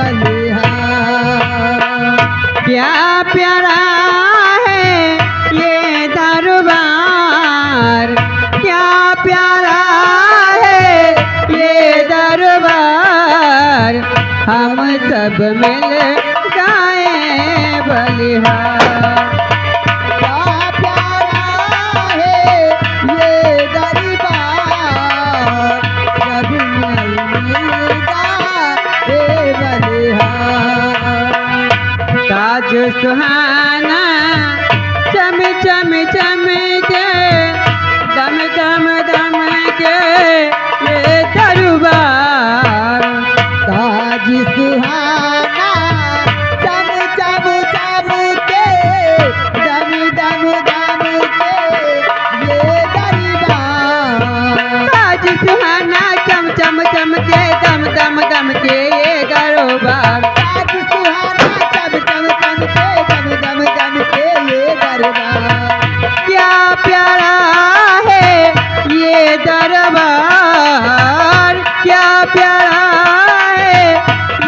बलिहार। क्या प्यारा है ये दरबार, क्या प्यारा है ये दरबार, हम सब मिल गाए बलिहार। क्या प्यारा है ये दरबार, सब मिलगा हे बलिहार। ताज सुहाना चम चम चम के, दम दम दम के ये दरबार। ताज सुहाना चम चम चम के, दम दम दम के ये दरबार। ताज सुहाना चम चम चम के, दम दम दम के ये दरबार। ताज सुहाना चम चम चम के, दम दम दम के ये दरबार। क्या प्यारा है ये दरबार, क्या प्यारा है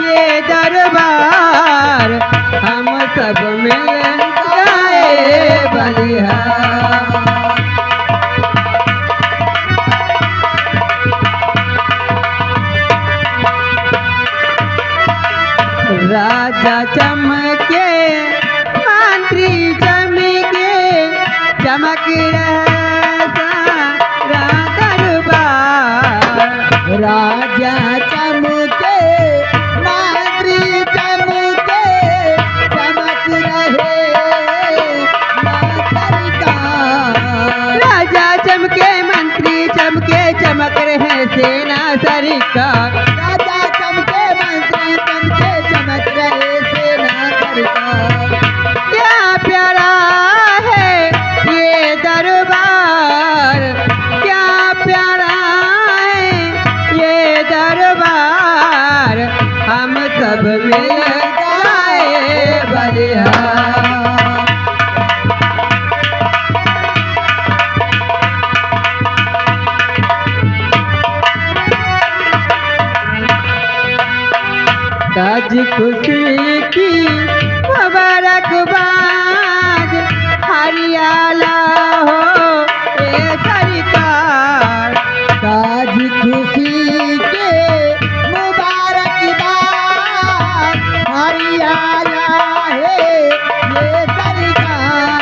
ये दरबार, हम सब मिल गाए बलिहार। राजा चमके, मंत्री चमके, चमक रहा सारा दरबार। राजा चमके, मंत्री चमके, चमक रहे सरकार। राजा चमके, मंत्री चमके, चमक रहे सेना सरकार। राजा चमके, मंत्री चमके, चमक रहे सेना सरकार। क्या प्यारा है ये दरबार, क्या प्यारा है ये दरबार, हम सब मिल गाए बलिहार। ताज खुशी की मुबारकबाद, हरियाला हो ये सरकार। ताज खुशी के मुबारकबाद, हरियाणा है ये सरकार।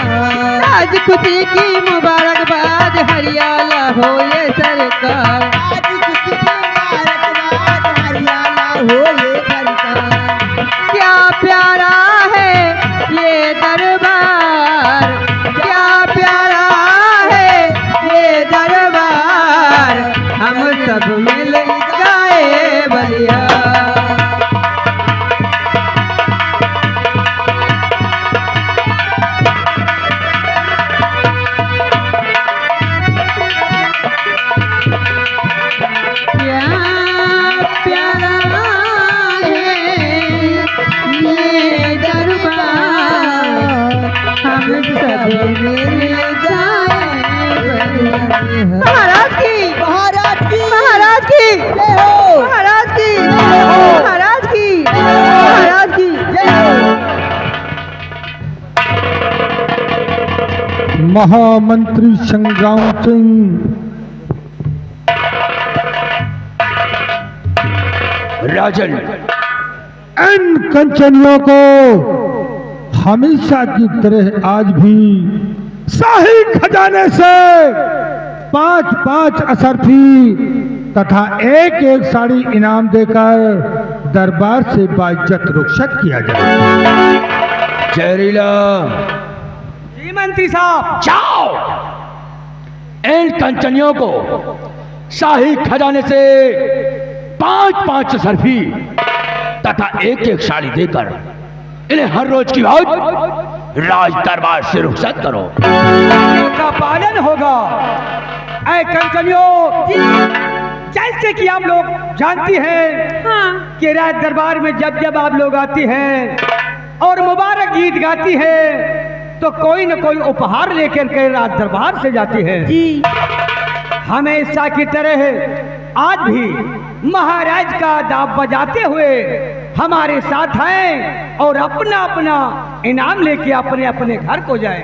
ताज खुशी की मुबारकबाद, हरियाला हो ये सरकार। ताज खुशी की मुबारकबाद, हरियाणा हो ये सरकार। क्या प्यारा है ये दरबार, क्या प्यारा है ये दरबार, हम सब मिल गाए बलिहार। क्या प्यारा है ये दरबार, हम सब मिल जाए बलिहार। महाराज की, महाराज की, महाराज की, जय हो, महाराज की, जय हो, महाराज की, महाराज की। जय हो। महामंत्री संग्राम सिंह राजन, इन कंचनियों को हमेशा की तरह आज भी शाही खजाने से 5-5 असरफी तथा 1-1 साड़ी इनाम देकर दरबार से बाइज्जत रुखसत किया जाए। जहरीला जी मंत्री साहब। जाओ, इन कंचनियों को शाही खजाने से 5-5 सरफी तथा 1-1 साड़ी देकर इन्हें हर रोज की भाव राज दरबार से रुखसत करो। का पालन होगा। ऐ कंचनियों, जैसे कि आप लोग जानती हैं कि राज दरबार में जब जब आप लोग आती हैं और मुबारक गीत गाती हैं तो कोई न कोई उपहार लेकर के राज दरबार से जाती है। जी हमेशा की तरह आज भी महाराज का दाव बजाते हुए हमारे साथ हैं और अपना अपना इनाम लेके अपने अपने घर को जाएं।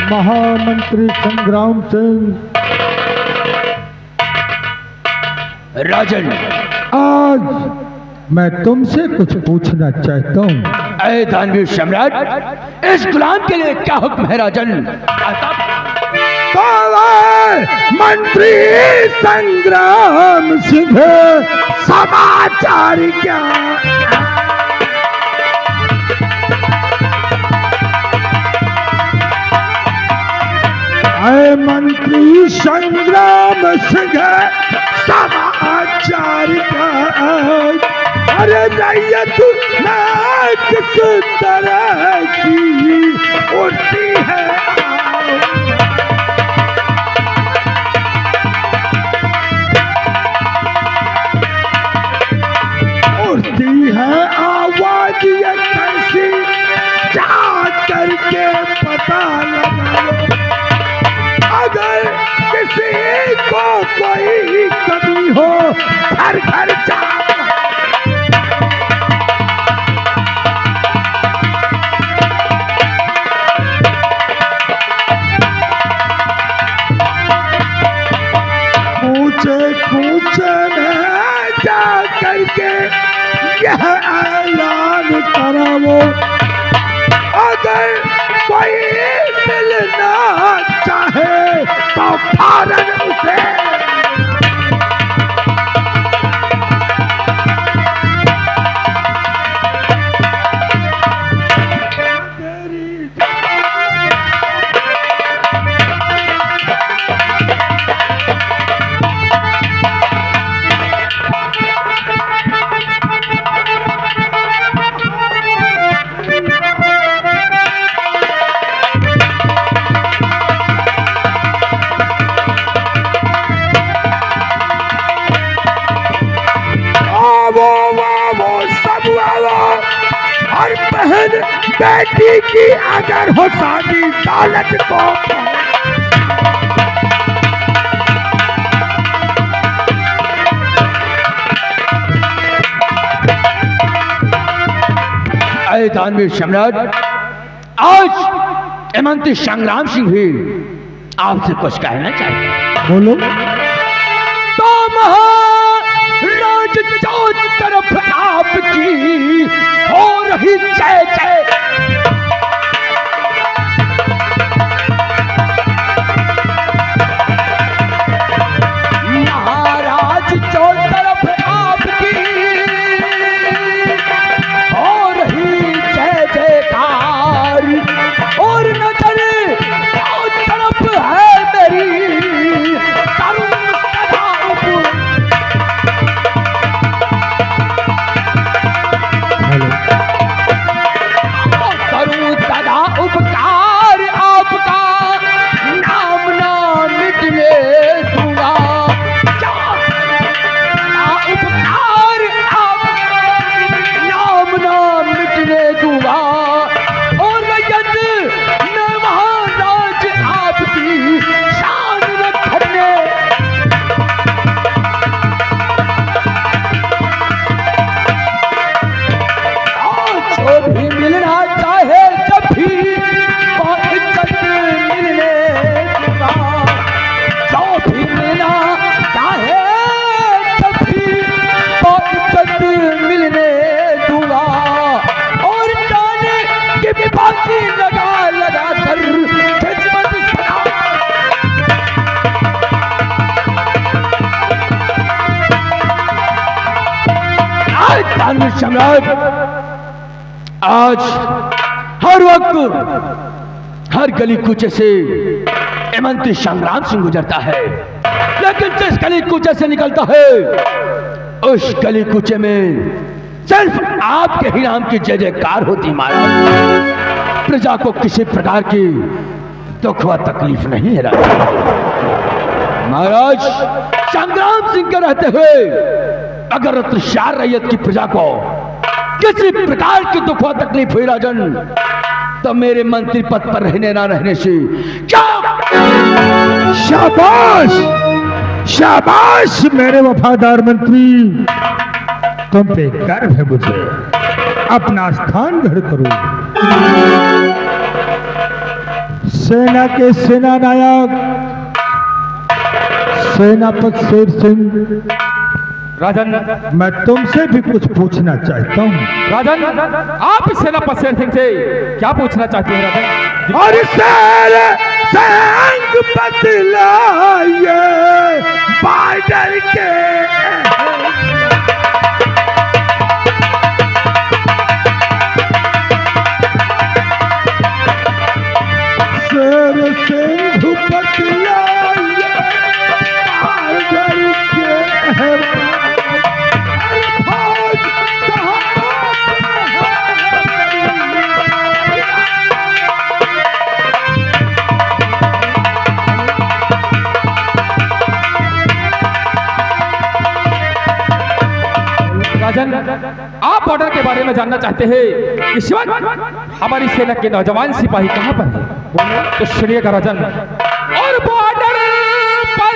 महामंत्री संग्राम सिंह, राजन, आज मैं तुमसे कुछ पूछना चाहता हूँ। ऐ दानवीर सम्राट, इस गुलाम के लिए क्या हुक्म है राजन? मंत्री संग्राम सिंह, समाचार क्या? ऐ मंत्री संग्राम सिंह, समाचार क्या? अरे रैयत में किस तरह की उठती है? उठती है आवाज ये कैसी? जा करके पता लगाओ। अगर किसी को कोई कमी हो, घर घर जाओ। पूछे में जा करके यह ऐलान कराओ। अगर कोई मिलना चाहे तो फौरन उसे वो सब वो और बहन बेटी की अगर हो शादी दौलत को दानवीर सम्राट, आज हेमंत संग्राम सिंह भी आपसे कुछ कहना चाहिए। बोलो। तो महाराज चौथ तरफ आपकी हो रही जय जय, महाराज चौथ तरफ आपकी हो रही जय जयकार, और नजर चौथ तरफ है मेरी तरुण सदा करूं सदा उपकार आपका, नाम ना मिटने दूंगा, उपकार आपका नाम ना मिटने दूंगा, और रैयत में महाराज आपकी शान रखने, जो भी मिलना चाहे जब भी इज्जत मिलने दूंगा, जो भी मिलना चाहे जब भी इज्जत मिलने दूंगा, और जाने की भी बाती लगा लगा कर खिदमत सदा। आज दानवीर सम्राट, आज हर वक्त हर गली कूचे से हेमंत संग्राम सिंह गुजरता है, लेकिन जिस गली कूचे से निकलता है उस गली कूचे में सिर्फ आपके ही नाम की जय जयकार होती। महाराज, प्रजा को किसी प्रकार की दुख व तकलीफ नहीं है। महाराज, संग्राम सिंह के रहते हुए अगर रत्नशार रैयत की प्रजा को किसी प्रकार की दुख व तकलीफ हुई राजन, तो मेरे मंत्री पद पर रहने ना रहने से क्या। शाबाश शाबाश मेरे वफादार मंत्री, तुम पे गर्व है मुझे। अपना स्थान ग्रहण करो। सेना के सेना नायक सेनापति शेर सिंह, राजन, मैं तुमसे भी कुछ पूछना चाहता हूँ। राजन, आप सेनापति शेर सिंह से क्या पूछना चाहते हैं राजन? और शेर संग बदलाइए बॉर्डर के, शेर सिंह बदलाइए बॉर्डर के। राजन, आप बॉर्डर के बारे में जानना चाहते हैं कि शिवन हमारी सेना के नौजवान सिपाही कहाँ पर है? तो सुनिएगा राजन। और बॉर्डर पर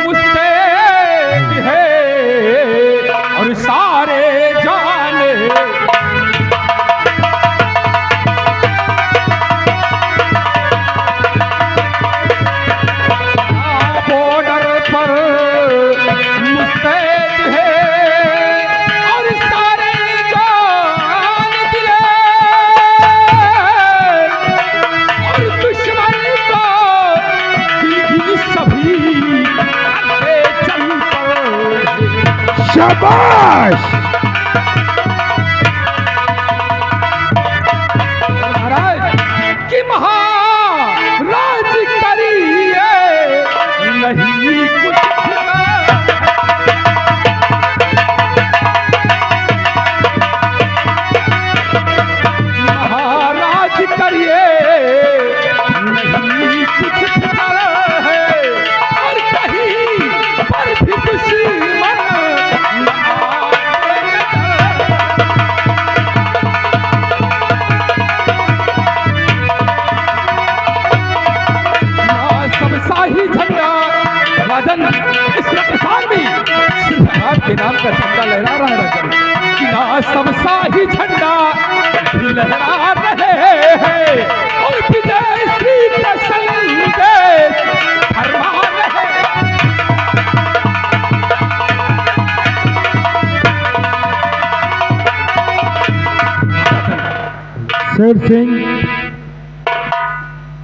मुस्तैद है और सारे जाने, बॉर्डर पर मुस्तैद है और सारे जान दिले, और दुश्मन को भी सभी चल पर। शाबाश। महाराज कि महाराज करिए नहीं कुछ, महाराज करिए नहीं कुछ है, और कहीं पर भी दुश्मन न आए। घाट के नाम का झंडा लहरा रहा है राजन। कि ना सब शाही झंडा लहरा रहे हैं और विजय श्री का संदेश फरमा रहे हैं। शेर सिंह,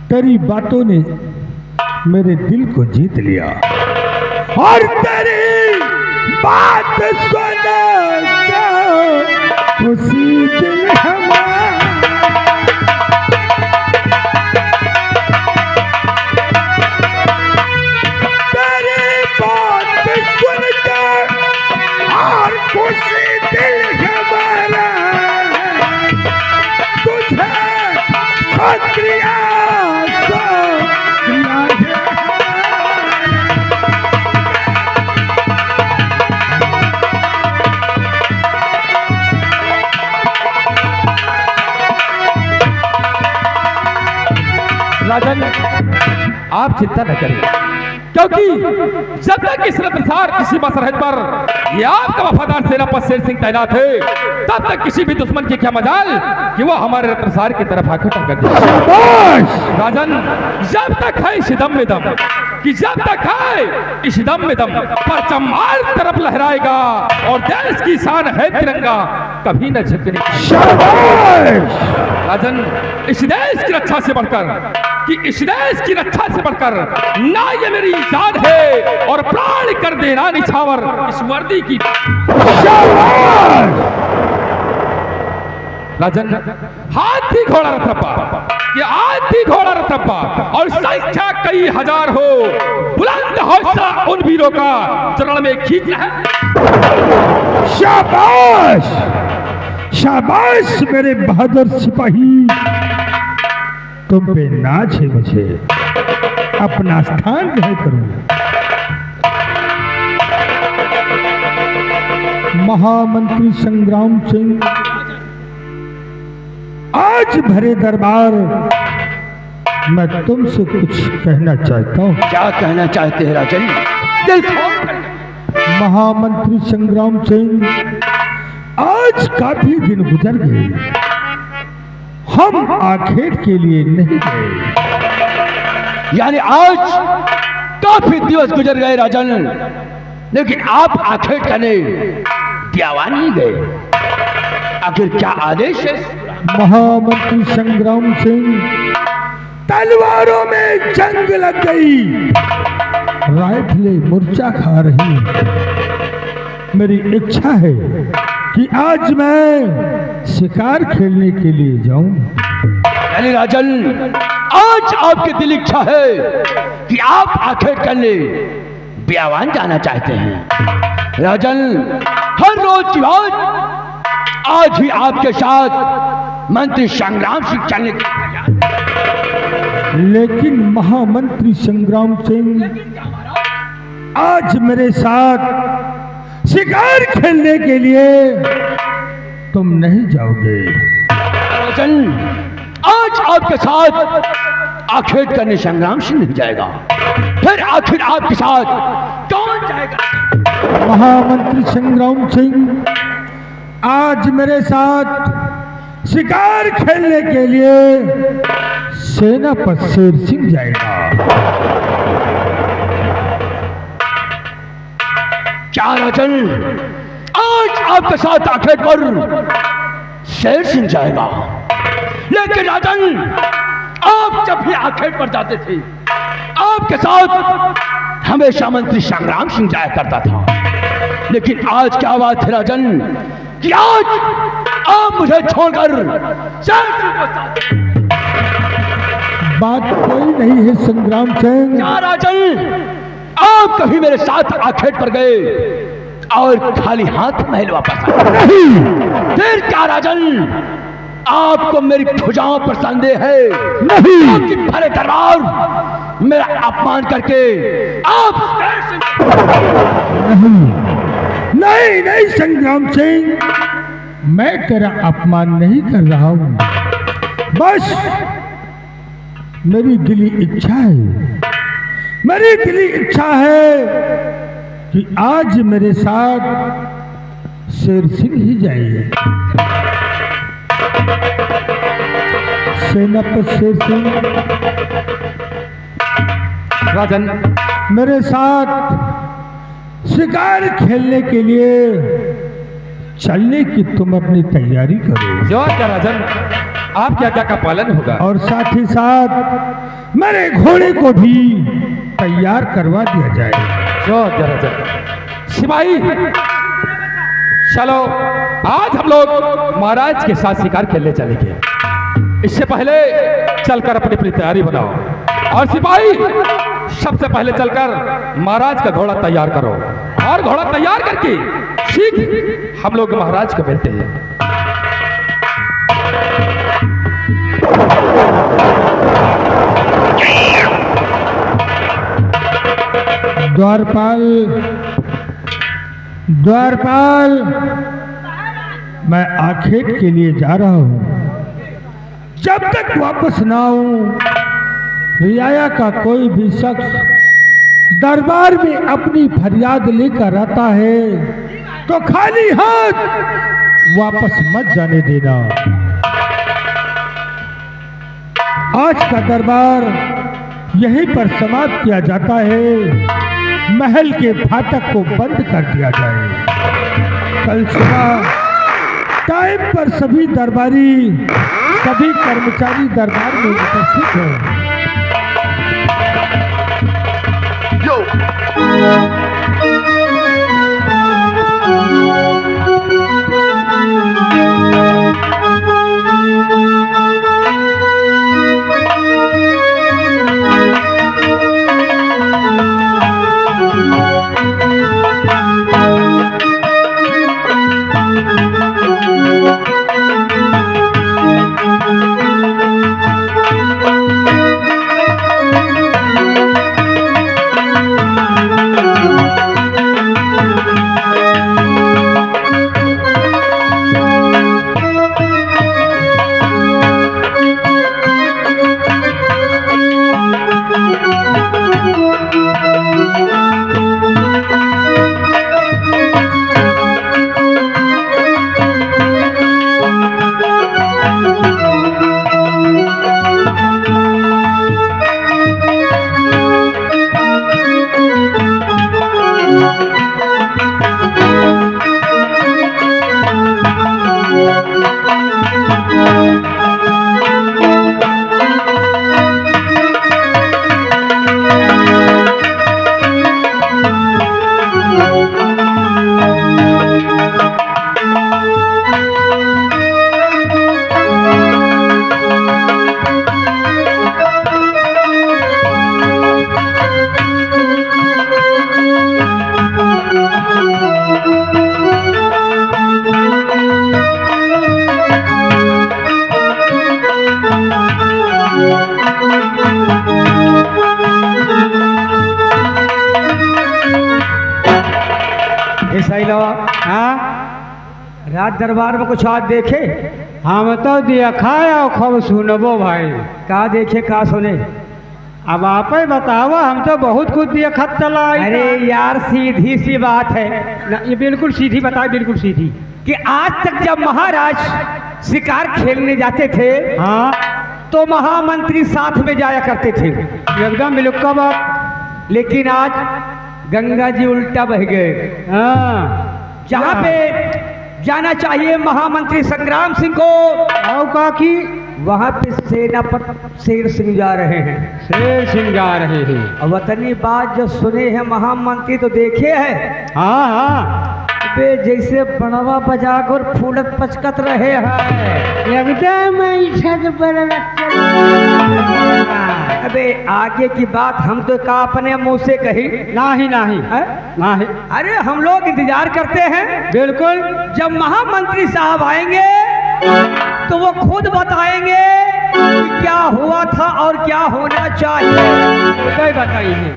तेरी बातों ने मेरे दिल को जीत लिया और तेरी बात सुन खुशी दिल हमारा। तेरी बात सुनकर और खुशी दिल हमारा तुझे शुक्रिया राजन, आप चिंता न करिए, क्योंकि जब तक इस रतसार की सीमा सरहद पर ये आपका वफादार सेनापति शेर सिंह तैनात है, तब तक किसी भी दुश्मन की क्या मजाल कि वो हमारे रतसार की तरफ आकर टक्कर दे। राजन, जब तक है इस दम में दम, कि जब तक है इस दम में दम, परचम मार तरफ लहराएगा और देश की शान है तिरंगा, कभी न झुकने राजन, इस देश की रक्षा से बढ़कर, कि इस देश की रक्षा से बढ़कर ना ये मेरी जान है और प्राण कर देना निछावर इस वर्दी की। राजन, हाथी घोड़ा रथप्पा, ये हाथी घोड़ा रथप्पा और संख्या कई हजार हो, बुलंद हौसला उन वीरों का चरण में खींच रहा है। शाबाश, शाबाश मेरे बहादुर सिपाही, तुम पे नाच है मुझे, अपना स्थान ग्रहण करो। महामंत्री संग्राम सिंह, आज भरे दरबार मैं तुमसे कुछ कहना चाहता हूँ। क्या कहना चाहते हैं राजन? दिल खोल कर। महामंत्री संग्राम सिंह, आज काफी दिन गुजर गए, हम आखेट के लिए नहीं गए। यानी आज काफी दिवस गुजर गए राजन, लेकिन आप आखेट करने ब्यावा नहीं गए। आखिर क्या आदेश है? महामंत्री संग्राम सिंह, तलवारों में जंग लग गई, राइफलें मूर्छा खा रही। मेरी इच्छा है कि आज मैं शिकार खेलने के लिए जाऊं। यानी राजन, आज आपकी दिल इच्छा है कि आप आखेट करने ब्यावान जाना चाहते हैं। राजन, हर रोज की बात आज ही आपके साथ मंत्री संग्राम सिंह चलने की। लेकिन महामंत्री संग्राम सिंह, आज मेरे साथ शिकार खेलने के लिए तुम नहीं जाओगे। राजन, आज आपके साथ आखेट करने संग्राम सिंह नहीं जाएगा, फिर आखिर आपके साथ कौन जाएगा? महामंत्री संग्राम सिंह, आज मेरे साथ शिकार खेलने के लिए सेनापति शेर सिंह जाएगा। क्या राजन, आज आपके साथ आखेट पर शेर सिंह जाएगा? लेकिन राजन, आप जब भी आखेट पर जाते थे, आपके साथ हमेशा मंत्री संग्राम सिंह जाया करता था। लेकिन आज क्या बात है राजन कि आज आप मुझे छोड़कर शेर सिंह को साथ। बात कोई नहीं है संग्राम सिंह। क्या राजन, आप कभी मेरे साथ आखेट पर गए और खाली हाथ महल वापस आए? नहीं। फिर क्या राजन, आपको मेरी भुजाओं पर संदेह है? नहीं। कि भले दरबार मेरा अपमान करके आप नहीं नहीं संग्राम सिंह, मैं तेरा अपमान नहीं कर रहा हूं, बस मेरी दिली इच्छा है, मेरी दिली इच्छा है कि आज मेरे साथ शेर सिंह ही जाइए। सेनापति शेर सिंह, राजन, मेरे साथ शिकार खेलने के लिए चलने की तुम अपनी तैयारी करो। जो क्या राजन, आपकी आज्ञा का पालन होगा। और साथ ही साथ मेरे घोड़े को भी तैयार करवा दिया जाए। जो क्या राजन। सिपाही, चलो आज हम लोग महाराज के साथ शिकार खेलने चलेंगे। इससे पहले चलकर अपनी अपनी तैयारी बनाओ। और सिपाही, सबसे पहले चलकर महाराज का घोड़ा तैयार करो, और घोड़ा तैयार करके शीघ्र हम लोग महाराज को मिलते हैं। द्वारपाल, द्वारपाल, मैं आखेट के लिए जा रहा हूँ। जब तक वापस ना आऊं, रियाया का कोई भी शख्स दरबार में अपनी फरियाद लेकर आता है तो खाली हाथ वापस मत जाने देना। आज का दरबार यहीं पर समाप्त किया जाता है। महल के फाटक को बंद कर दिया जाए। कल सुबह टाइम पर सभी दरबारी, सभी कर्मचारी दरबार में उपस्थित हैं। राज दरबार में कुछ आज देखे? हम तो देखा और खूब सुनबो भाई। का देखे का सुने? अब आप ही बताओ, हम तो बहुत कुछ देखत चला। अरे यार, सीधी सी बात है ना, ये बिल्कुल सीधी बताए, बिल्कुल सीधी। कि आज तक जब महाराज शिकार खेलने जाते थे, हाँ, तो महामंत्री साथ में जाया करते थे। एकदम बिल्कुल बात। लेकिन आज गंगा जी उल्टा बह गए। हाँ, जहाँ पे जाना चाहिए महामंत्री संग्राम सिंह को, आओ काकी, वहाँ पे सेनापति शेर सिंह जा रहे हैं। शेर सिंह जा रहे हैं। और वतनी बात जो सुने हैं महामंत्री तो देखे हैं। हाँ हाँ, बे जैसे बनवा बजाकर फूलत पचकत रहे हैं। एकदम अबे आगे की बात हम तो का अपने मुंह से कही नहीं नहीं नहीं। अरे हम लोग इंतजार करते हैं। बिल्कुल, जब महामंत्री साहब आएंगे तो वो खुद बताएंगे कि क्या हुआ था और क्या होना चाहिए। बताइए।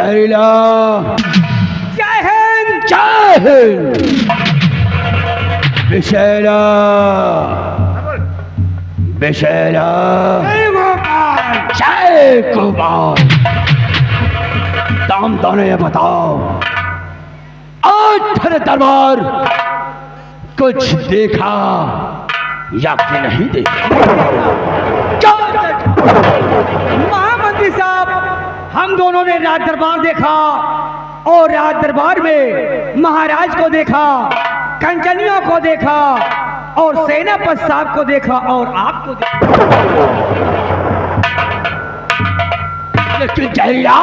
जहरीला जय हिंद। जय हिंद। विशैला विशैला जय गोपाल। दाम दाने ये बताओ, आज तेरे दरबार कुछ देखा या कि नहीं देखा? क्या देखा? महामंत्री साहब, हम दोनों ने राज दरबार देखा और राज दरबार में महाराज को देखा, कंचनियों को देखा और सेनापति साहब को देखा और आपको देखा। लेकिन जहरीला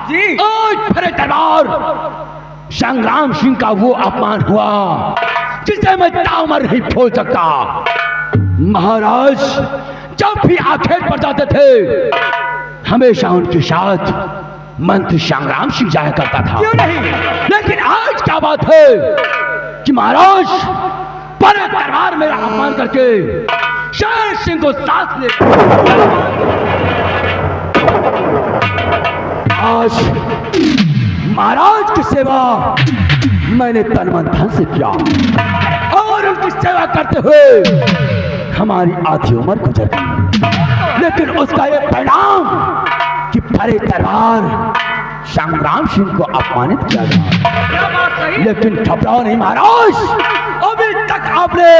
जी, आज फिर दरबार संग्राम सिंह का वो अपमान हुआ जिसे मैं तामर नहीं भूल सकता। महाराज जब भी आखेट पर जाते थे हमेशा उनके साथ मंत्री संग्राम सिंह जाया करता था। क्यों नहीं? लेकिन आज क्या बात है कि महाराज बड़े दरबार में अपमान करके शेर सिंह को साथ ले आज महाराज की सेवा मैंने तन मन धन से किया और उनकी सेवा करते हुए हमारी आधी उम्र गुजर गई। लेकिन उसका ये परिणाम कि बड़े दरबार संग्राम सिंह को अपमानित किया गया। लेकिन घबराओ नहीं महाराज, अभी तक आपने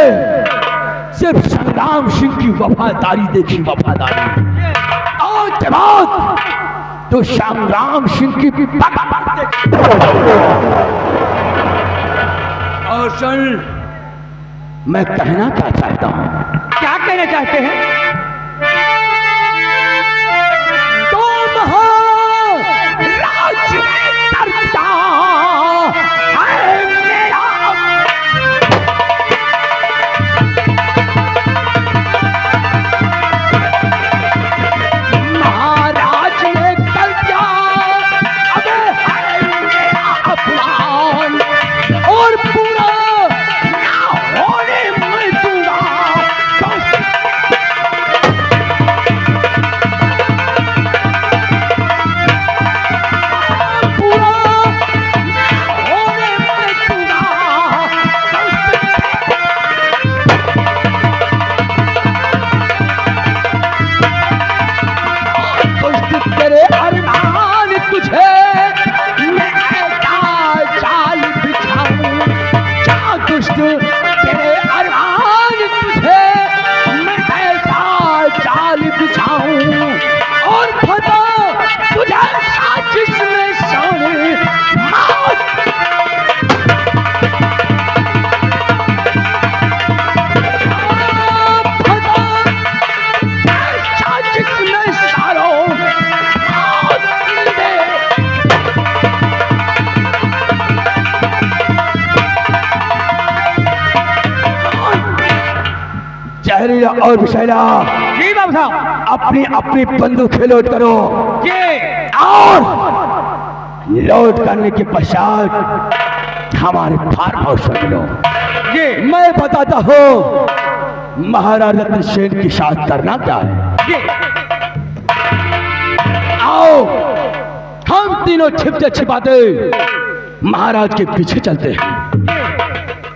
सिर्फ संग्राम सिंह की वफादारी देखी, वफादारी। आज के बाद तो संग्राम सिंह की भी और सुन, मैं कहना क्या चाहता हूं। क्या कहना चाहते हैं? तुम हो राज्य करता है मेरा। महाराज ने कर दिया, अब है मेरा अपमान और पूरा ना होने मैं दूंगा। पूरा ना होने मैं दूंगा। कुछ तेरे अरमान तुझे मैं ऐसा जाल बिछाऊं, क्या दुष्ट तेरे अरमान तुझे मैं ऐसा जाल बिछाऊं और फता तुझे साजिश में सोने मौत। साजिश में सारो जहरीला और विशैला जी बाबू साहब। अपनी अपनी बंदूकें लोड करो जी, और लोड करने के पश्चात हमारे फार्म हाउस में मिलो। जी, मैं बताता हूँ महाराजा रतन सेन के साथ करना क्या है। जी, आओ हम तीनों छिपते छिपाते महाराज के पीछे चलते हैं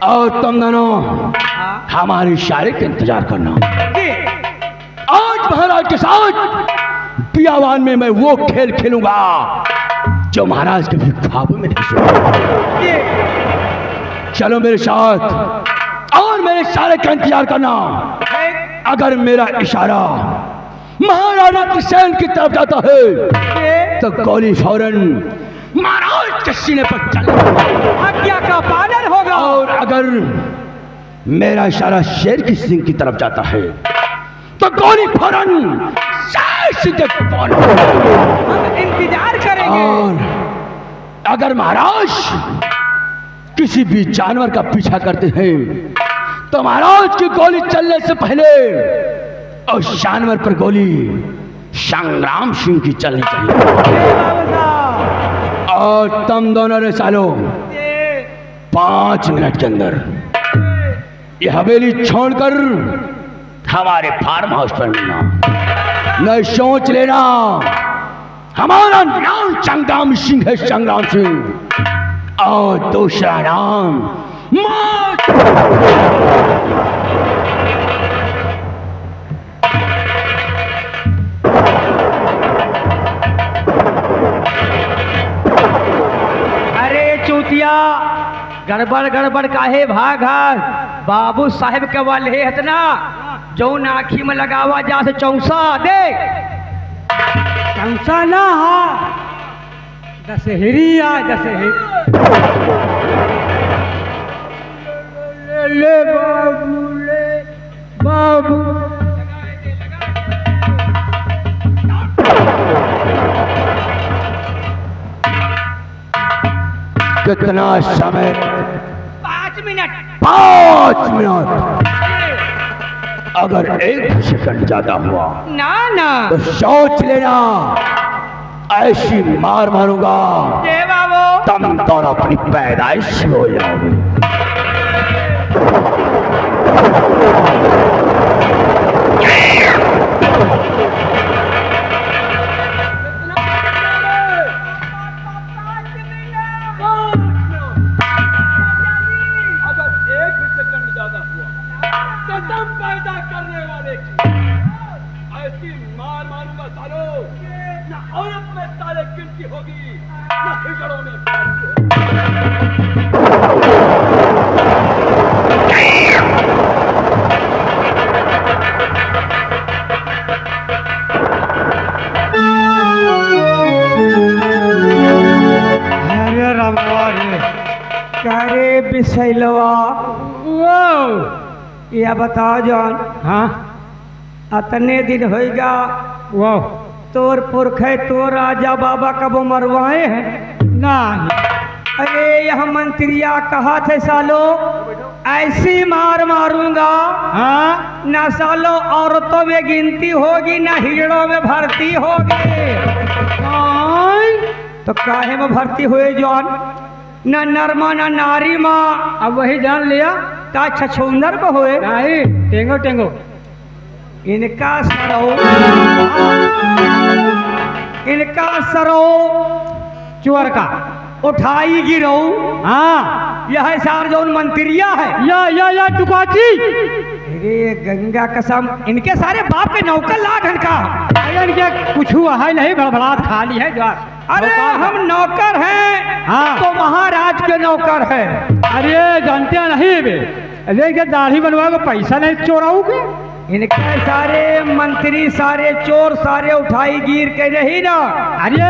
और तुम दोनों हमारे इशारे का इंतजार करना। जी, आज महाराज के साथ बियावान में मैं वो खेल खेलूंगा जो महाराज के भी ख्वाबों में नहीं सोचा। जी, चलो मेरे साथ और मेरे इशारे का इंतजार करना। अगर मेरा इशारा महाराजा कृष्ण की तरफ जाता है तो गोली फौरन महाराज के सीने पर चल, आज्ञा का पालन होगा। और अगर मेरा इशारा शेर की सिंह की तरफ जाता है तो गोली फौरन शेर सिंह के पान। हम इंतजार करेंगे। और अगर महाराज किसी भी जानवर का पीछा करते हैं तो महाराज की गोली चलने से पहले उस जानवर पर गोली संग्राम सिंह की चलनी चाहिए। और तुम दोनों रे सालो 5 मिनट के अंदर ये हवेली छोड़कर हमारे फार्म हाउस पर मिलना। न सोच लेना हमारा नाम संग्राम सिंह है, संग्राम सिंह, और दूसरा नाम मौत। अरे चूतिया, गड़बड़ गड़बड़ काहे भागा? बाबू साहेब के वाले है इतना जो नाखी में लगावा जा से चौसा दे। चौसा ना हा, दशहरी आ दशहरी। ले बाबू, ले बाबू। कितना समय? 5 मिनट। 5 मिनट। अगर 1 सेकंड ज्यादा हुआ ना ना तो सोच लेना, ऐसी मार मारूंगा दे बाबू। तुम दोनों अपनी पैदाइश हो जाओगे। अरे रमवा रे, करे बिसैलवा, या बताओ जॉन, हाँ अतने दिन होएगा वो तोर पुरखे तोर राजा बाबा कब मरवाए हैं? नहीं। अरे यह मंत्रिया कहा थे सालो ऐसी मार मारूंगा, हाँ ना सालो औरतों में गिनती होगी ना हीरों में भर्ती होगी। तो काहे में भर्ती हुए जॉन? न नरमा न नारी माँ, अब वही जान लिया। का छछूंदर को हुए। नहीं, टेंगो टेंगो। इनका सरो चुअर का उठाई गिरो। हाँ, यह सार जौन मंत्रिया है। या टुकाची। अरे गंगा कसम, इनके सारे बाप के नौकर लाघन का। अरे क्या कुछ हुआ है? नहीं, भड़भड़ात खाली है जो। अरे हम नौकर हैं। हाँ। तो महाराज के नौकर है। अरे जानते नहीं बे, अरे क्या दाढ़ी बनवा को पैसा नहीं चोराओगे? इनके सारे मंत्री सारे चोर सारे उठाई गिर के रही ना। अरे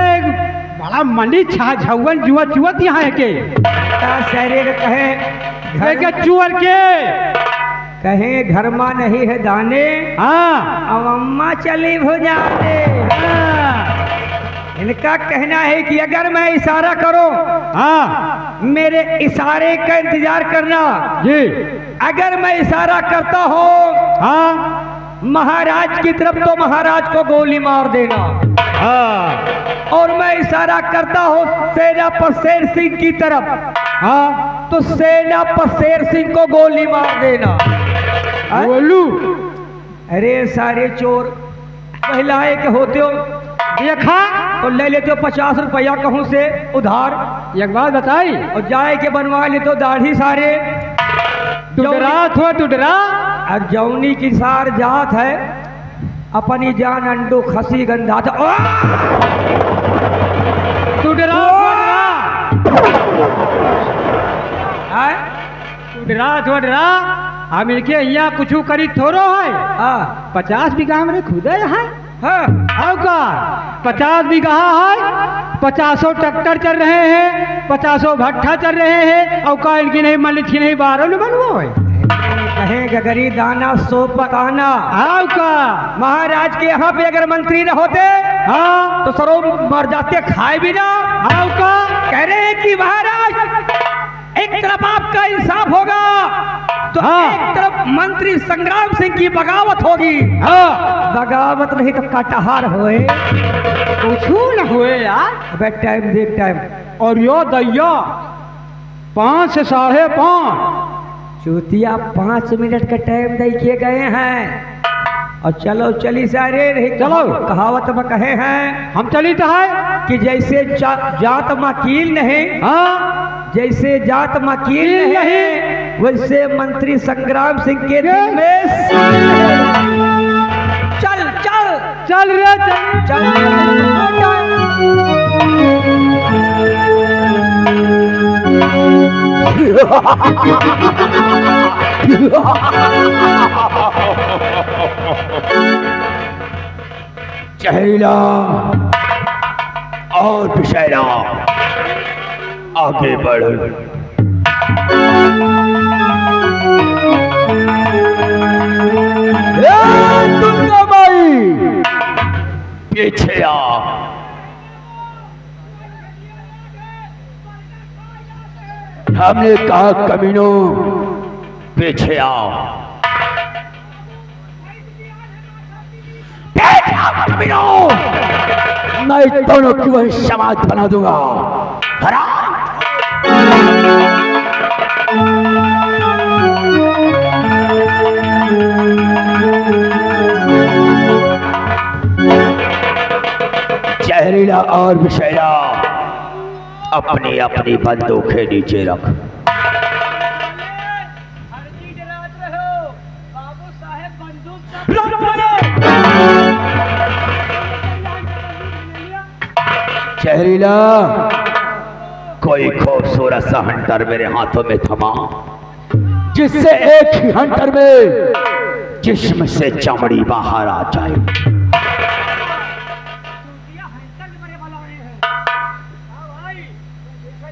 बड़ा मंडी झौवन जुआ चुअत यहाँ है के शरीर कहे घर के चुअर के कहे घर में नहीं है दाने। हाँ, अब अम्मा चली भुजाने। हाँ, इनका कहना है कि अगर मैं इशारा करूं, हाँ मेरे इशारे का इंतजार करना। जी। अगर मैं इशारा करता हूं हाँ, महाराज की तरफ तो महाराज को गोली मार देना। हाँ, और मैं इशारा करता हूं सेना पर शेर सिंह की तरफ, हाँ, तो सेना पर शेर सिंह को गोली मार देना। बोलू। अरे सारे चोर महिलाएं के होते हो देखा तो ले लेते हो 50 रुपया कहूँ से उधार। एक बात बताई, और जाए के बनवा लेते हो दाढ़ी सारे। टुडरा थो टुडरा। और जौनी की सार जात है अपनी जान अंडो खसी गंधा था। टुडरा टुडरा हम इनके यहाँ कुछ करी थोड़ो है। हाँ 50 बीघा हमने खुदा है। हाँ आओ का 50 बीघा है, 50 ट्रैक्टर चल रहे हैं, 50 भट्ठा चल रहे हैं। और का इनकी नहीं मलिथी नहीं 12 बनवा है। कहे गगरी दाना सो पकाना। आओ का महाराज के यहाँ पे अगर मंत्री न होते हाँ तो सरो मर जाते खाए भी ना। आओ का कह रहे हैं कि महाराज एक तरफ आपका इंसाफ होगा तो हाँ। एक तरफ मंत्री संग्राम सिंह की बगावत होगी। हाँ, बगावत नहीं तो कटहार होए। कुछ न हुए यार। अबे टाइम देख टाइम। और यो दैया 5 से 5:30। चूतिया 5 मिनट का टाइम दे के गए हैं। और चलो चली सारे रही चलो। कहावत में कहे हैं हम चली तो है। कि जैसे जात मकील नहीं, हाँ, जैसे जात मकील नहीं, वैसे मंत्री संग्राम सिंह के दिल में चल चल चल रे चल। चल जहरीला और पिशैरा आगे बढ़। दुर्गा माई पीछे आ। हमने कहा कमीनों पीछे आओ, पीछे आओ कमीनों, मैं दोनों की वही समाज बना दूंगा। जहरीला और विषैला अपनी अपनी बंदूकें नीचे रख। जहरीला कोई खूबसूरत सा हंटर मेरे हाथों में थमा, जिससे एक ही हंटर में जिस्म से चमड़ी बाहर आ जाए।